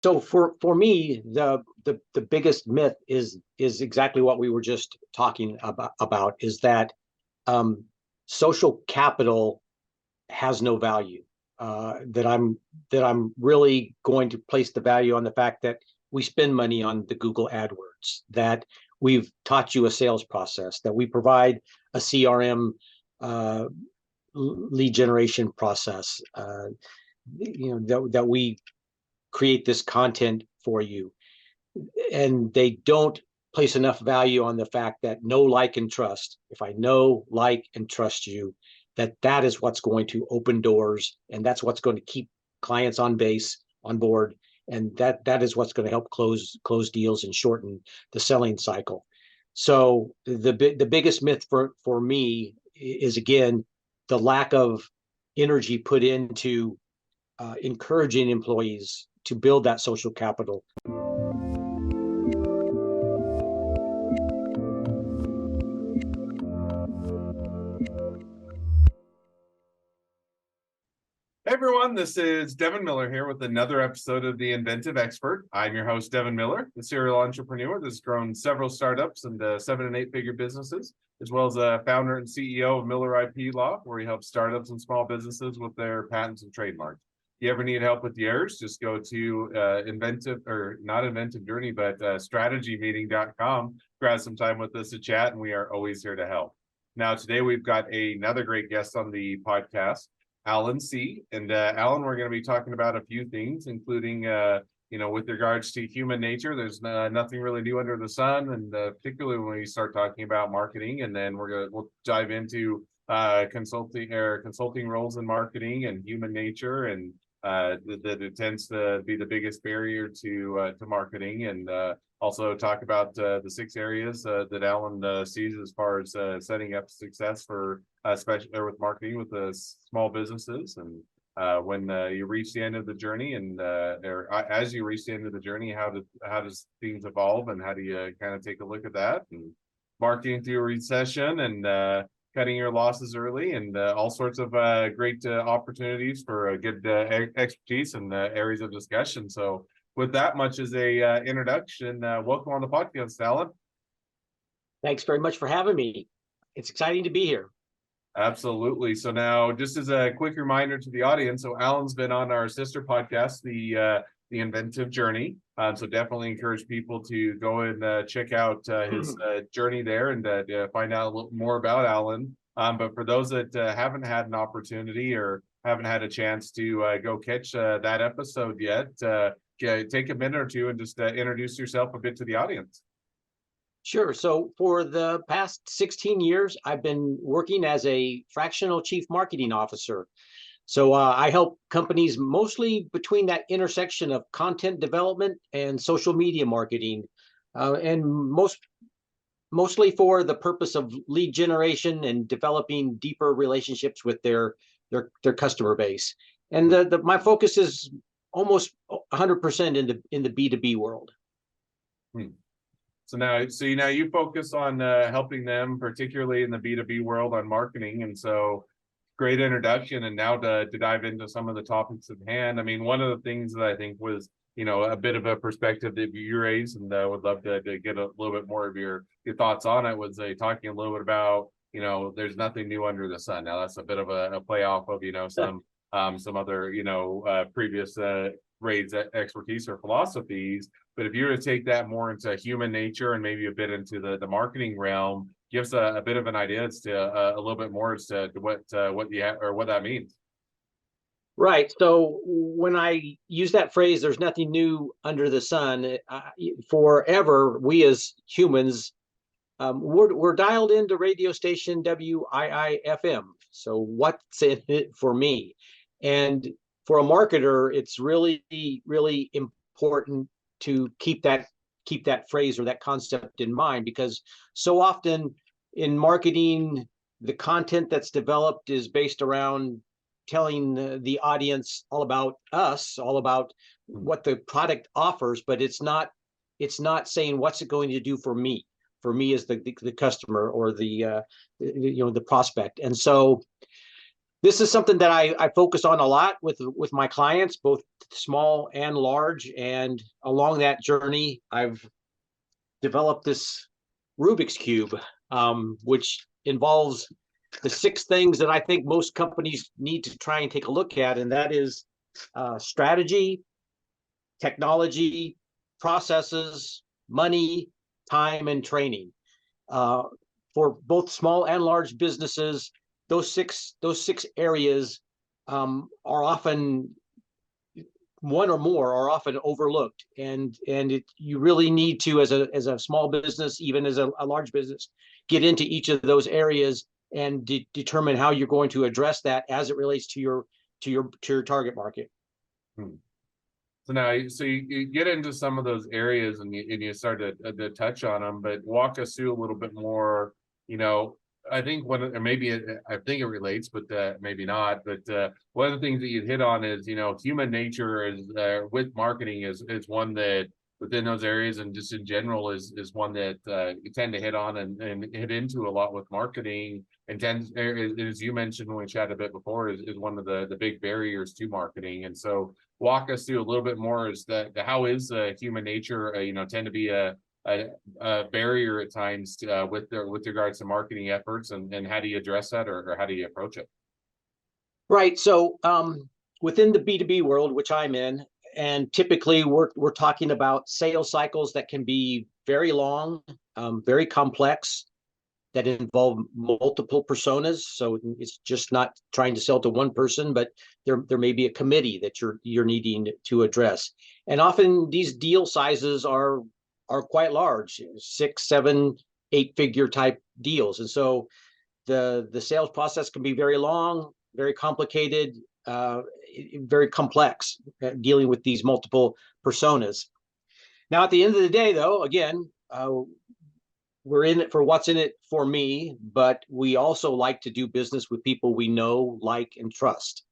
So for me, the biggest myth is exactly what we were just talking about is that um, social capital has no value. That I'm really going to place the value on the fact that we spend money on the Google AdWords, that we've taught you a sales process, that we provide a CRM uh, lead generation process, that we create this content for you. And they don't place enough value on the fact that know, like, and trust. If I know, like, and trust you, that is what's going to open doors, and that's what's going to keep clients on base, on board, and that is what's going to help close deals and shorten the selling cycle. So the biggest myth for me is, again, the lack of energy put into encouraging employees to build that social capital. Hey everyone, this is Devin Miller here with another episode of The Inventive Expert. I'm your host, Devin Miller, the serial entrepreneur that's grown several startups and 7- and 8-figure businesses, as well as a founder and CEO of Miller IP Law, where he helps startups and small businesses with their patents and trademarks. If you ever need help with yours, just go to inventive, or not inventive journey, but strategymeeting.com, grab some time with us to chat, and we are always here to help. Now, today we've got another great guest on the podcast, Alan C. And Alan, we're going to be talking about a few things, including, with regards to human nature. There's nothing really new under the sun, and particularly when we start talking about marketing. And then we'll dive into consulting roles in marketing and human nature, and that it tends to be the biggest barrier to marketing, and also talk about the 6 areas that Alan sees as far as setting up success for especially with marketing with the small businesses, and when you reach the end of the journey, and or as you reach the end of the journey, how does things evolve, and how do you kind of take a look at that, and marketing through a recession, and cutting your losses early, and all sorts of great opportunities for good expertise and areas of discussion. So with that much as a introduction, welcome on the podcast, Alan. Thanks very much for having me. It's exciting to be here. Absolutely. So now, just as a quick reminder to the audience, so Alan's been on our sister podcast, the Inventive Journey. So definitely encourage people to go and check out his journey there, and find out a little more about Alan. But for those that haven't had an opportunity or haven't had a chance to go catch that episode yet, take a minute or two and just introduce yourself a bit to the audience. Sure. So for the past 16 years, I've been working as a fractional chief marketing officer. So I help companies mostly between that intersection of content development and social media marketing, and mostly for the purpose of lead generation and developing deeper relationships with their customer base. And my focus is almost 100% in the B2B world. So now you focus on helping them, particularly in the B2B world, on marketing. And so great introduction. And now to dive into some of the topics at hand. I mean, one of the things that I think was, a bit of a perspective that you raised, and I would love to get a little bit more of your thoughts on it, was talking a little bit about, there's nothing new under the sun. Now that's a bit of a play off of, some other, previous Ray's expertise or philosophies. But if you were to take that more into human nature and maybe a bit into the marketing realm, give us a bit of an idea as to a little bit more as to what you have, or what that means. Right. So when I use that phrase, there's nothing new under the sun. Forever, we as humans, we're dialed into radio station WIIFM. So what's in it for me? And for a marketer, it's really, really important to keep that phrase or that concept in mind, because so often in marketing, the content that's developed is based around telling the audience all about us, all about what the product offers, but it's not saying what's it going to do for me as the customer or the prospect. And so This is something that I focus on a lot with my clients, both small and large. And along that journey, I've developed this Rubik's Cube, which involves the 6 things that I think most companies need to try and take a look at. And that is strategy, technology, processes, money, time, and training. Uh, for both small and large businesses, those six areas are often one or more are often overlooked, and you really need to, as a small business, even as a large business, get into each of those areas and determine how you're going to address that as it relates to your target market. Hmm. So now, so you get into some of those areas and you start to touch on them, but walk us through a little bit more. You know, I think I think it relates, but maybe not. But one of the things that you hit on is, human nature is with marketing is one that within those areas and just in general is one that you tend to hit on and hit into a lot with marketing. And tends, as you mentioned when we chatted a bit before, is one of the big barriers to marketing. And so walk us through a little bit more is that how is human nature tend to be a barrier at times with regards to marketing efforts, and how do you address that, or how do you approach it? Right. So within the B2B world, which I'm in, and typically we're talking about sales cycles that can be very long, very complex, that involve multiple personas. So it's just not trying to sell to one person, but there may be a committee that you're needing to address. And often these deal sizes are quite large, 6, 7, 8-figure type deals. And so the sales process can be very long, very complicated, very complex, dealing with these multiple personas. Now, at the end of the day, though, again, we're in it for what's in it for me, but we also like to do business with people we know, like, and trust.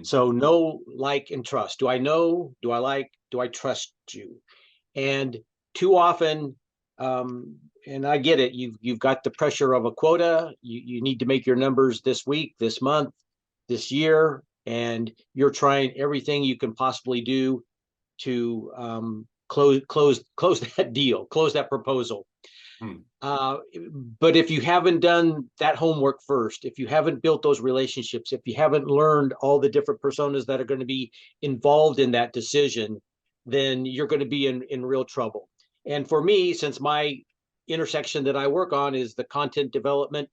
So know, like, and trust. Do I know? Do I like? Do I trust you? And too often, and I get it, you've got the pressure of a quota. You need to make your numbers this week, this month, this year, and you're trying everything you can possibly do to close that deal, close that proposal. But if you haven't done that homework first, if you haven't built those relationships, if you haven't learned all the different personas that are going to be involved in that decision, then you're going to be in real trouble. And for me, since my intersection that I work on is the content development,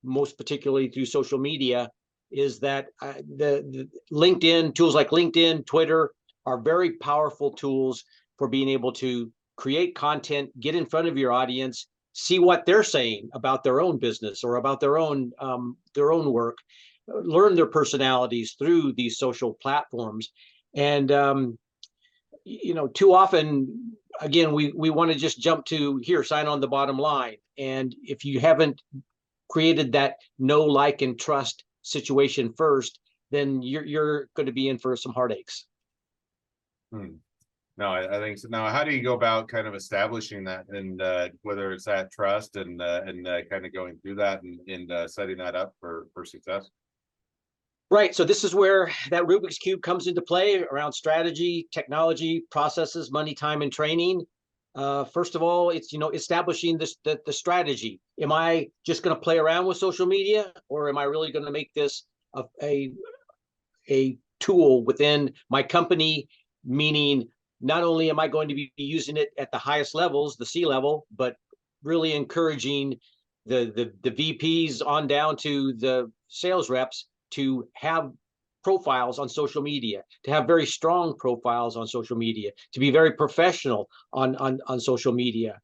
most particularly through social media, is that the LinkedIn tools like LinkedIn, Twitter are very powerful tools for being able to create content, get in front of your audience, see what they're saying about their own business or about their own work, learn their personalities through these social platforms. And too often, again, we want to just jump to here, sign on the bottom line. And if you haven't created that know, like, and trust situation first, then you're going to be in for some heartaches. No, I think so. Now, how do you go about kind of establishing that, and whether it's that trust and kind of going through that and setting that up for success? Right. So this is where that Rubik's Cube comes into play around strategy, technology, processes, money, time, and training. First of all, it's establishing the strategy. Am I just going to play around with social media, or am I really going to make this a tool within my company? Meaning, not only am I going to be using it at the highest levels, the C-level, but really encouraging the VPs on down to the sales reps to have profiles on social media, to have very strong profiles on social media, to be very professional on social media,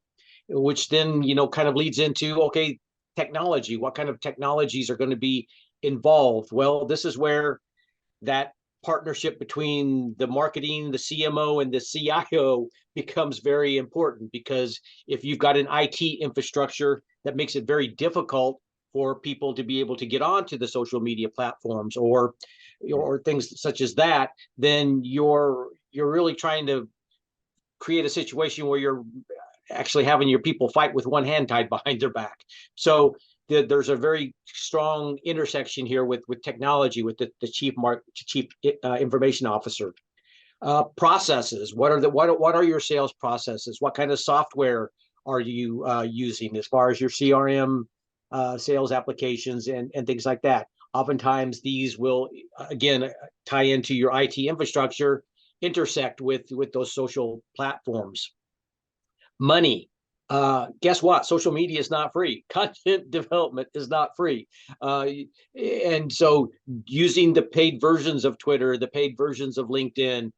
which then kind of leads into, okay, technology. What kind of technologies are going to be involved? Well, this is where that partnership between the marketing, the CMO, and the CIO becomes very important, because if you've got an IT infrastructure, that makes it very difficult for people to be able to get onto the social media platforms or things such as that, then you're really trying to create a situation where you're actually having your people fight with one hand tied behind their back. So there's a very strong intersection here with technology, with the chief information officer. Processes. What are your sales processes? What kind of software are you using as far as your CRM, sales applications, and things like that? Oftentimes, these will again tie into your IT infrastructure, intersect with those social platforms. Money. Guess what? Social media is not free. Content development is not free. And so using the paid versions of Twitter, the paid versions of LinkedIn,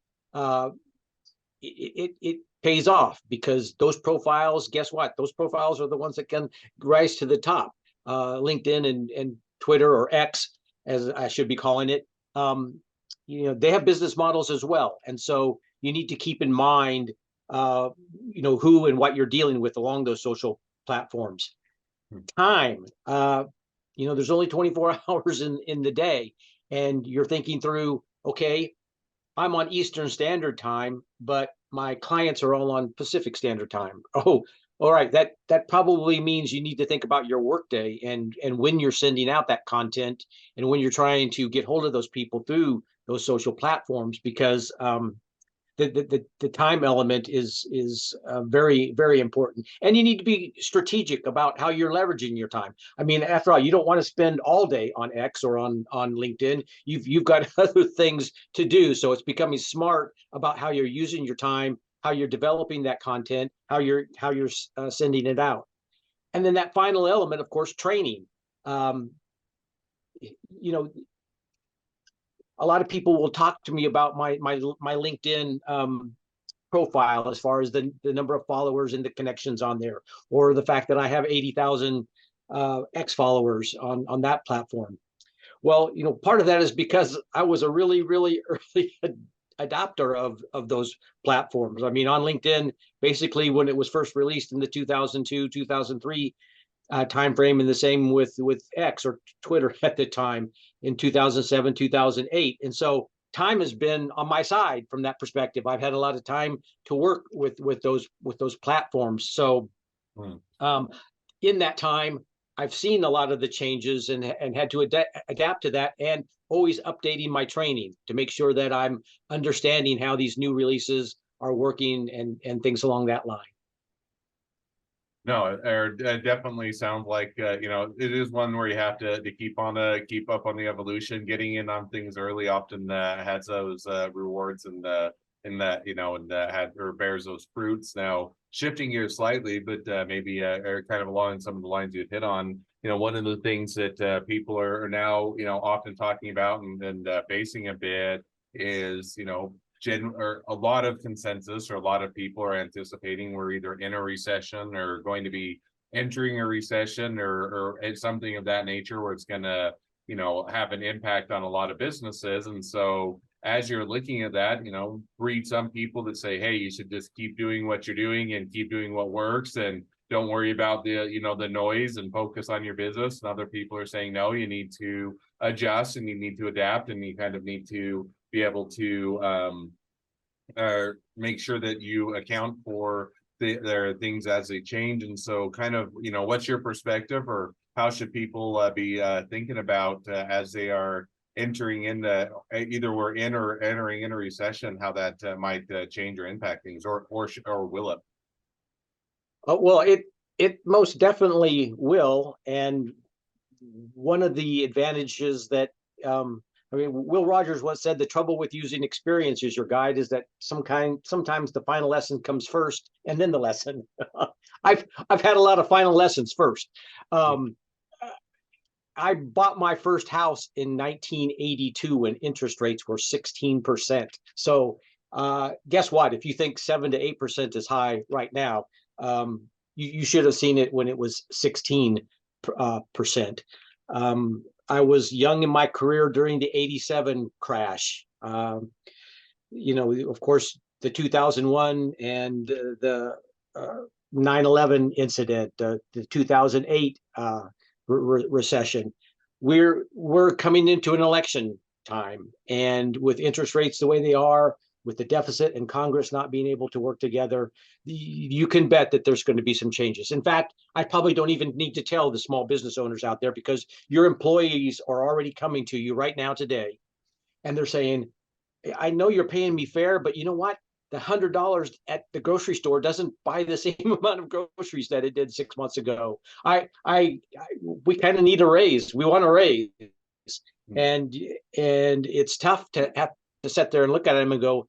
it pays off, because those profiles, guess what? Those profiles are the ones that can rise to the top. LinkedIn and Twitter, or X, as I should be calling it, they have business models as well. And so you need to keep in mind who and what you're dealing with along those social platforms. Time. There's only 24 hours in the day, and you're thinking through, okay, I'm on Eastern Standard Time, but my clients are all on Pacific Standard Time. Oh, all right. That probably means you need to think about your workday and when you're sending out that content, and when you're trying to get hold of those people through those social platforms, because the time element is very, very important. And you need to be strategic about how you're leveraging your time. I mean, after all, you don't want to spend all day on X or on LinkedIn. You've got other things to do. So it's becoming smart about how you're using your time, how you're developing that content, how you're sending it out. And then that final element, of course, training. A lot of people will talk to me about my LinkedIn profile, as far as the number of followers and the connections on there, or the fact that I have 80,000 X followers on that platform. Well, part of that is because I was a really, really early adopter of those platforms. I mean, on LinkedIn, basically when it was first released in the 2002, 2003 timeframe, and the same with X, or Twitter at the time, in 2007, 2008. And so time has been on my side from that perspective. I've had a lot of time to work with those platforms. So in that time, I've seen a lot of the changes and had to adapt to that, and always updating my training to make sure that I'm understanding how these new releases are working and things along that line. No, it definitely sounds like it is one where you have to keep up on the evolution. Getting in on things early often has those rewards, and bears those fruits. Now, shifting gears slightly, but maybe kind of along some of the lines you hit on. One of the things that people are now often talking about and facing a bit is or a lot of consensus, or a lot of people are anticipating we're either in a recession or going to be entering a recession, or something of that nature, where it's going to have an impact on a lot of businesses. And so as you're looking at that, breed some people that say, hey, you should just keep doing what you're doing and keep doing what works, and don't worry about the noise, and focus on your business. And other people are saying, no, you need to adjust, and you need to adapt, and you kind of need to be able to make sure that you account for their things as they change. And so kind of, what's your perspective, or how should people be thinking about as they are entering into either we're in or entering in a recession, how that might change or impact things, or will it? Well, it most definitely will. And one of the advantages that Will Rogers once said, the trouble with using experience as your guide is that sometimes the final lesson comes first, and then the lesson. I've had a lot of final lessons first. I bought my first house in 1982 when interest rates were 16%. So guess what? If you think 7 to 8% is high right now, you should have seen it when it was 16%. I was young in my career during the 87 crash. Of course, the 2001 and the 9/11 incident, the 2008 recession. We're coming into an election time, and with interest rates the way they are, with the deficit and Congress not being able to work together, you can bet that there's going to be some changes. In fact, I probably don't even need to tell the small business owners out there, because your employees are already coming to you right now today, and they're saying, I know you're paying me fair, but you know what? The $100 at the grocery store doesn't buy the same amount of groceries that it did 6 months ago. We kind of need a raise. We want a raise, and it's tough to have to sit there and look at them and go,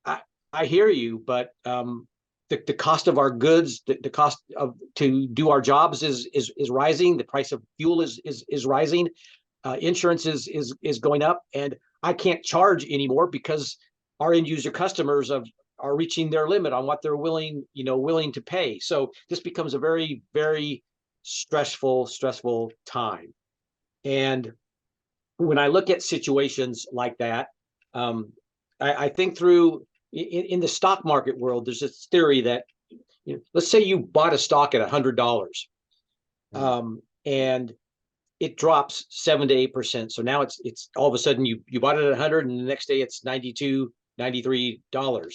I hear you, but the cost of our goods, the cost of to do our jobs is rising. The price of fuel is rising. Insurance is going up, and I can't charge anymore because our end user customers are reaching their limit on what they're willing to pay. So this becomes a very, very stressful time. And when I look at situations like that, I think through in the stock market world, there's this theory that, let's say you bought a stock at $100, and it drops 7 to 8%. So now it's all of a sudden you bought it at 100, and the next day it's $92, $93.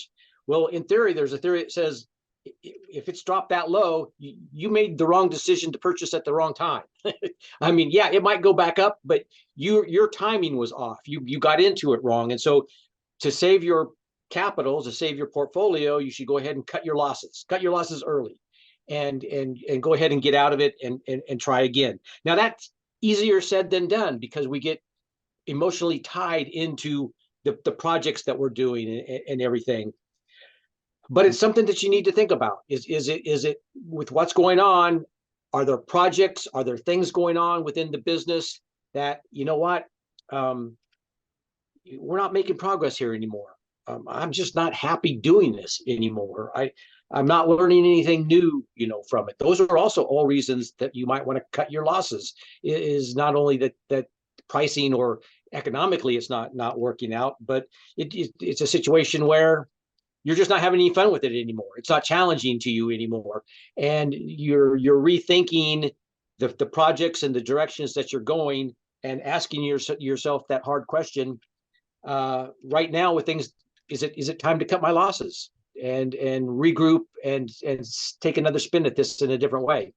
Well, in theory, there's a theory that says if it's dropped that low, you made the wrong decision to purchase at the wrong time. I mean, yeah, it might go back up, but your timing was off. You got into it wrong. And so to save your capital, to save your portfolio, you should go ahead and cut your losses early, and go ahead and get out of it and try again. Now that's easier said than done, because we get emotionally tied into the projects that we're doing and everything. But it's something that you need to think about. Is it with what's going on? Are there projects? Are there things going on within the business that, you know what, we're not making progress here anymore. I'm just not happy doing this anymore. I'm not learning anything new, from it. Those are also all reasons that you might want to cut your losses. Is not only that pricing or economically it's not working out, but it's a situation where you're just not having any fun with it anymore. It's not challenging to you anymore, and you're rethinking the projects and the directions that you're going, and asking yourself that hard question. Right now with things, is it time to cut my losses and regroup and take another spin at this in a different way?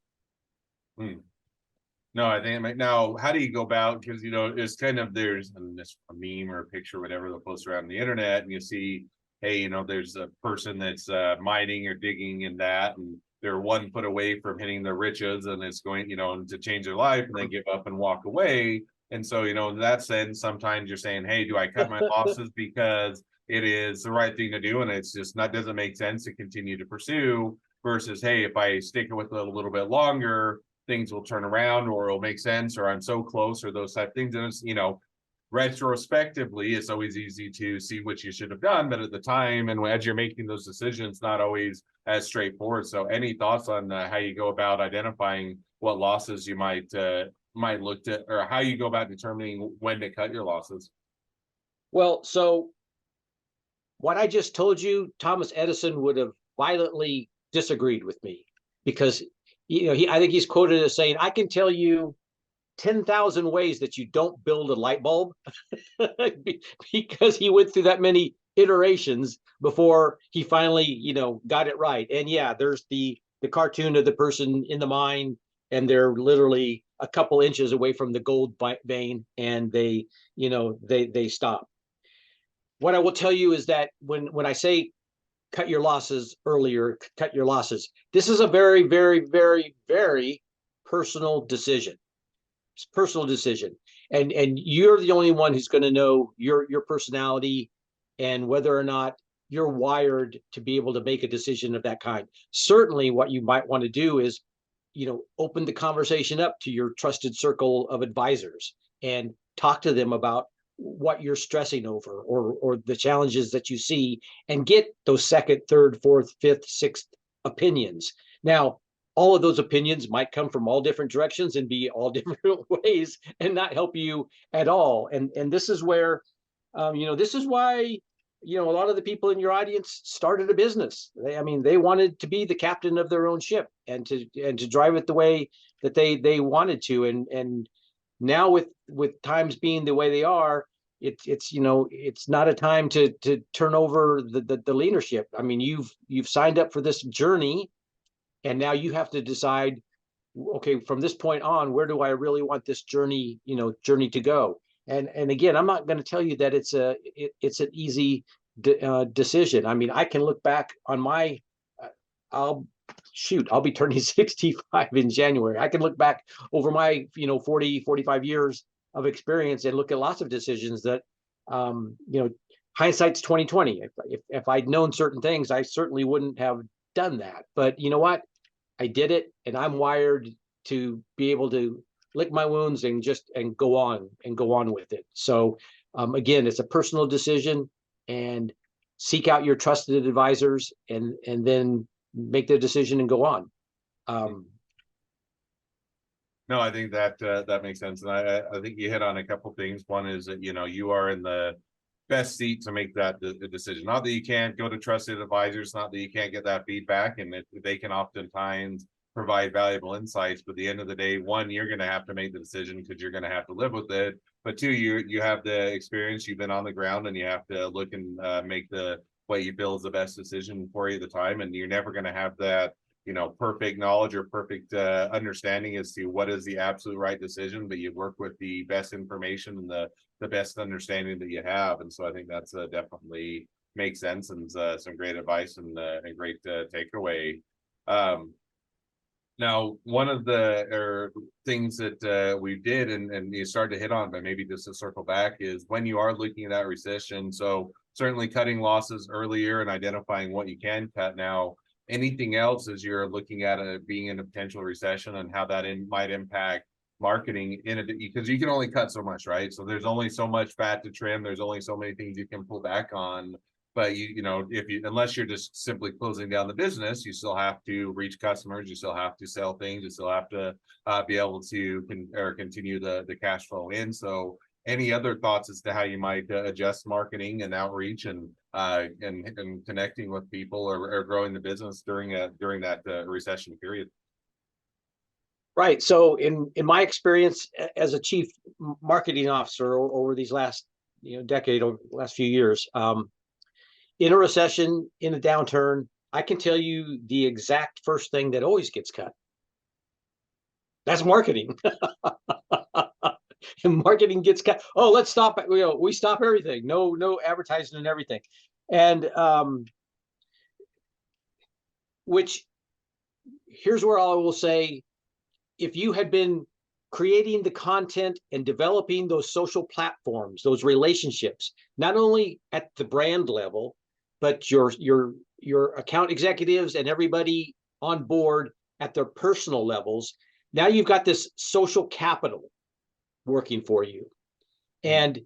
No, I think now, how do you go about, because it's kind of, there's a meme or a picture, whatever, they'll post around the internet, and you see, hey, there's a person that's mining or digging in that, and they're 1 foot away from hitting their riches, and it's going, to change their life, and they give up and walk away. And so, in that sense, sometimes you're saying, hey, do I cut my losses because it is the right thing to do, and it's just doesn't make sense to continue to pursue, versus, hey, if I stick with it a little bit longer, things will turn around, or it'll make sense, or I'm so close, or those type of things. And it's, retrospectively, it's always easy to see what you should have done, but at the time, and as you're making those decisions, not always as straightforward. So any thoughts on how you go about identifying what losses you might look to, or how you go about determining when to cut your losses? Well, so what I just told you, Thomas Edison would have violently disagreed with me, because I think he's quoted as saying, I can tell you 10,000 ways that you don't build a light bulb, because he went through that many iterations before he finally, got it right. And yeah, there's the cartoon of the person in the mine, and they're literally a couple inches away from the gold vein, and they stop. What I will tell you is that when I say cut your losses earlier, cut your losses, this is a very, very, very, very personal decision. It's a personal decision, and you're the only one who's going to know your personality and whether or not you're wired to be able to make a decision of that kind. Certainly, what you might want to do is, open the conversation up to your trusted circle of advisors and talk to them about what you're stressing over, or the challenges that you see, and get those second, third, fourth, fifth, sixth opinions. Now, all of those opinions might come from all different directions and be all different ways and not help you at all. And this is where, this is why, a lot of the people in your audience started a business. They wanted to be the captain of their own ship, and to drive it the way that they wanted to. And now with times being the way they are, it's it's not a time to turn over the leadership. I mean, you've signed up for this journey, and now you have to decide, okay, from this point on, where do I really want this journey to go? And again, I'm not going to tell you that it's an easy decision. I mean, I can look back on my I'll I'll be turning 65 in January. I can look back over my 45 years of experience and look at lots of decisions that hindsight's 2020. If I'd known certain things, I certainly wouldn't have done that. But you know what? I did it, and I'm wired to be able to lick my wounds and go on with it. So again, it's a personal decision, and seek out your trusted advisors, and then make the decision and go on. No, I think that that makes sense, and I think you hit on a couple things. One is that you are in the best seat to make that decision. Not that you can't go to trusted advisors, not that you can't get that feedback, and they can oftentimes provide valuable insights. But at the end of the day, one, you're going to have to make the decision because you're going to have to live with it. But two, you have the experience, you've been on the ground, and you have to look and make what you feel is the best decision for you at the time. And you're never going to have that perfect knowledge or perfect understanding as to what is the absolute right decision, but you work with the best information and the best understanding that you have. And so I think that's definitely makes sense, and some great advice and great takeaway. Now, one of the things that we did, and you started to hit on, but maybe just to circle back, is when you are looking at that recession, so certainly cutting losses earlier and identifying what you can cut now. Anything else as you're looking at being in a potential recession, and how that might impact marketing because you can only cut so much, right? So there's only so much fat to trim. There's only so many things you can pull back on. But unless you're just simply closing down the business, you still have to reach customers. You still have to sell things. You still have to be able to continue the cash flow in. So any other thoughts as to how you might adjust marketing and outreach and connecting with people or growing the business during that recession period? Right. So in my experience as a chief marketing officer over these last decade, or last few years, in a recession, in a downturn, I can tell you the exact first thing that always gets cut. That's marketing. And marketing gets cut. Oh, let's stop. We stop everything. No advertising and everything. And which, here's where I will say, if you had been creating the content and developing those social platforms, those relationships, not only at the brand level, but your account executives and everybody on board at their personal levels, now you've got this social capital working for you, and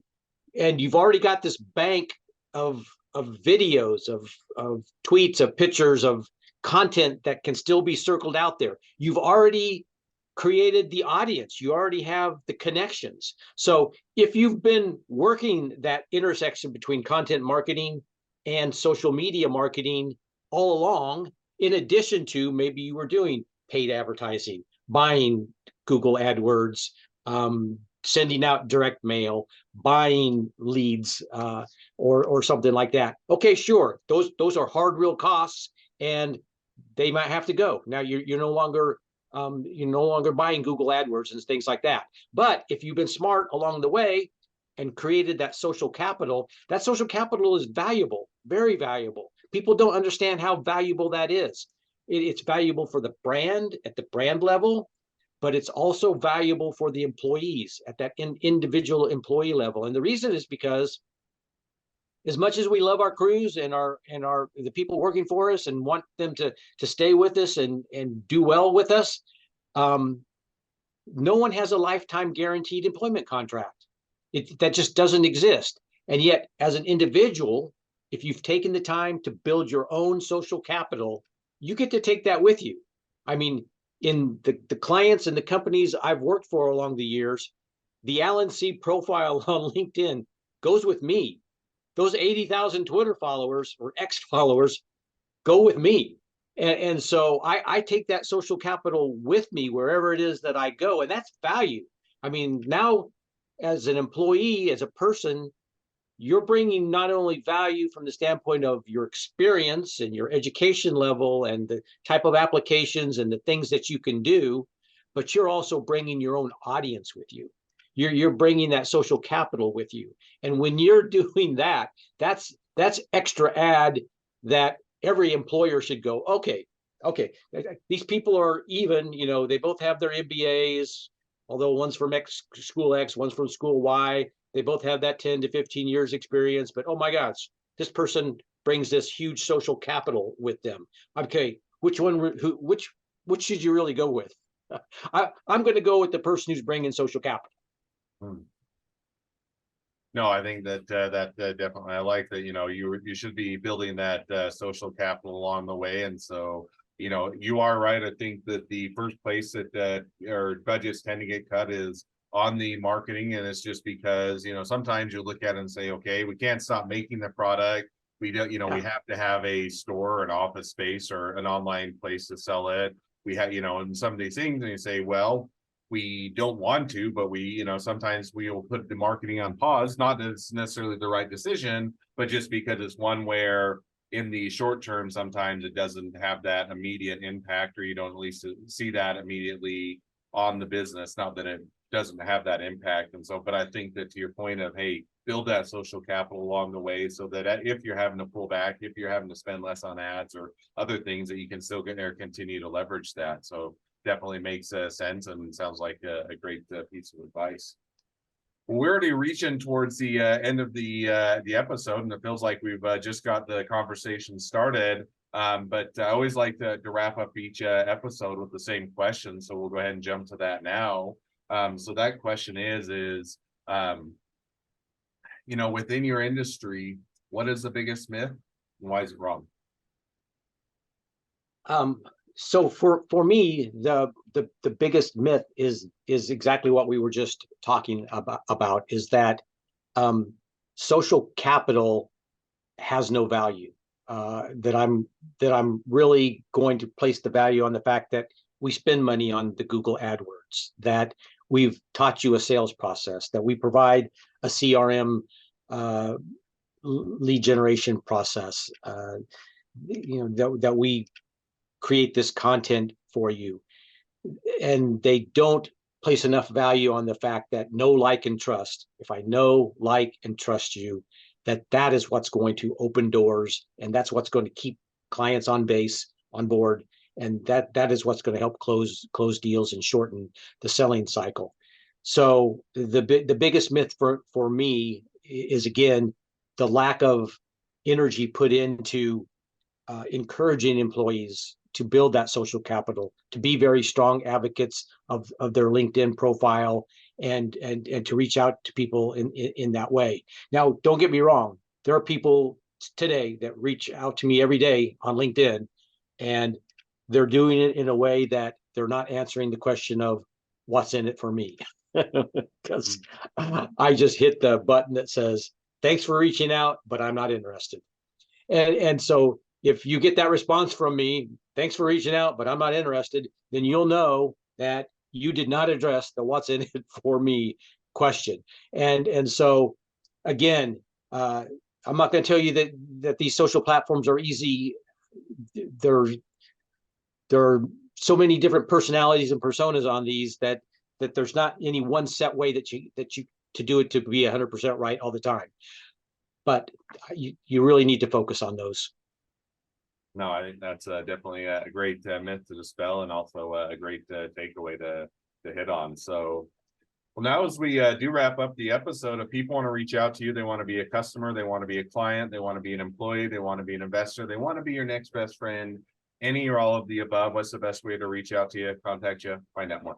you've already got this bank of videos, of tweets, of pictures, of content that can still be circled out there. You've already created the audience. You already have the connections. So if you've been working that intersection between content marketing and social media marketing all along, in addition to maybe you were doing paid advertising, buying Google AdWords, sending out direct mail, buying leads, or something like that. Okay, sure, those are hard, real costs, and they might have to go. Now you're no longer buying Google AdWords and things like that. But if you've been smart along the way and created that social capital is valuable, very valuable. People don't understand how valuable that is. It's valuable for the brand at the brand level, but it's also valuable for the employees at that individual employee level. And the reason is because as much as we love our crews and the people working for us and want them to stay with us and do well with us, no one has a lifetime guaranteed employment contract. That just doesn't exist. And yet, as an individual, if you've taken the time to build your own social capital, you get to take that with you. I mean, in the clients and the companies I've worked for along the years, the Alan C. profile on LinkedIn goes with me. Those 80,000 Twitter followers or X followers go with me. And so I take that social capital with me wherever it is that I go. And that's value. I mean, now as an employee, as a person, you're bringing not only value from the standpoint of your experience and your education level and the type of applications and the things that you can do, but you're also bringing your own audience with you. You're bringing that social capital with you. And when you're doing that, that's extra ad that every employer should go, okay, these people are even, they both have their MBAs, although one's from school X, one's from school Y. They both have that 10 to 15 years experience, but oh my gosh, this person brings this huge social capital with them. Okay, which should you really go with? I'm going to go with the person who's bringing social capital. No, I think that definitely, I like that. You should be building that social capital along the way, and so you are right. I think that the first place that our budgets tend to get cut is on the marketing, and it's just because sometimes you look at it and say, okay, we can't stop making the product. We don't, we have to have a store, an office space, or an online place to sell it. We have, and some of these things, and you say, well, we don't want to, but we, sometimes we will put the marketing on pause, not that it's necessarily the right decision, but just because it's one where in the short term, sometimes it doesn't have that immediate impact, or you don't at least see that immediately on the business. Not that it doesn't have that impact. And so, but I think that to your point of, hey, build that social capital along the way so that if you're having to pull back, if you're having to spend less on ads or other things, that you can still get there, continue to leverage that. So definitely makes sense, and sounds like a great piece of advice. We're already reaching towards the end of the episode, and it feels like we've just got the conversation started. But I always like to wrap up each episode with the same question, so we'll go ahead and jump to that now. So that question is within your industry, what is the biggest myth and why is it wrong? So for me, the biggest myth is exactly what we were just talking about is that social capital has no value. That I'm really going to place the value on the fact that we spend money on the Google AdWords, that we've taught you a sales process, that we provide a CRM lead generation process, that we create this content for you. And they don't place enough value on the fact that know, like, and trust. If I know, like, and trust you, that is what's going to open doors, and that's what's going to keep clients on board, and that is what's going to help close deals and shorten the selling cycle. So the biggest myth for me is, again, the lack of energy put into encouraging employees to build that social capital, to be very strong advocates of their LinkedIn profile, and to reach out to people in that way. Now, don't get me wrong. There are people today that reach out to me every day on LinkedIn, and they're doing it in a way that they're not answering the question of what's in it for me. Because I just hit the button that says, thanks for reaching out, but I'm not interested. And so if you get that response from me, thanks for reaching out, but I'm not interested, then you'll know that you did not address the what's in it for me question. And so, again, I'm not going to tell you that these social platforms are easy. There are so many different personalities and personas on these that there's not any one set way that you to do it to be 100% right all the time. But you really need to focus on those. No, I think that's definitely a great myth to dispel, and also a great takeaway to hit on. So, well, now as we do wrap up the episode, if people want to reach out to you, they want to be a customer, they want to be a client, they want to be an employee, they want to be an investor, they want to be your next best friend, any or all of the above, what's the best way to reach out to you, contact you, find out more?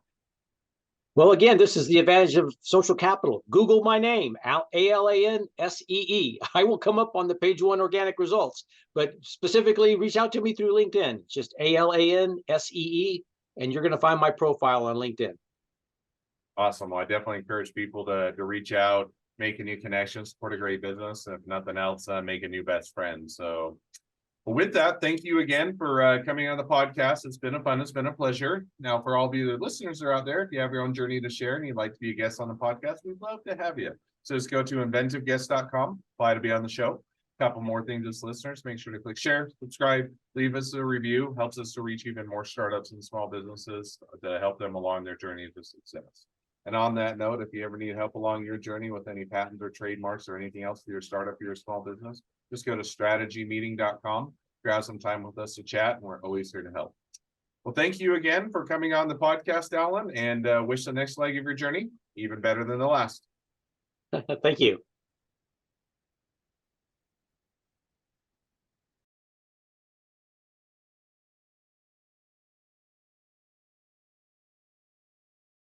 Well, again, this is the advantage of social capital. Google my name, ALANSEE. I will come up on the page one organic results, but specifically reach out to me through LinkedIn. It's just ALANSEE, and you're going to find my profile on LinkedIn. Awesome. Well, I definitely encourage people to reach out, make a new connection, support a great business. If nothing else, make a new best friend. So, well, with that, thank you again for coming on the podcast. It's been it's been a pleasure. Now, for all of you listeners that are out there, if you have your own journey to share and you'd like to be a guest on the podcast, we'd love to have you. So just go to inventiveguest.com, apply to be on the show. Couple more things as listeners, make sure to click share, subscribe, leave us a review, helps us to reach even more startups and small businesses to help them along their journey to success. And on that note, if you ever need help along your journey with any patents or trademarks or anything else for your startup or your small business, just go to strategymeeting.com, grab some time with us to chat, and we're always here to help. Well, thank you again for coming on the podcast, Alan, and wish the next leg of your journey even better than the last. Thank you.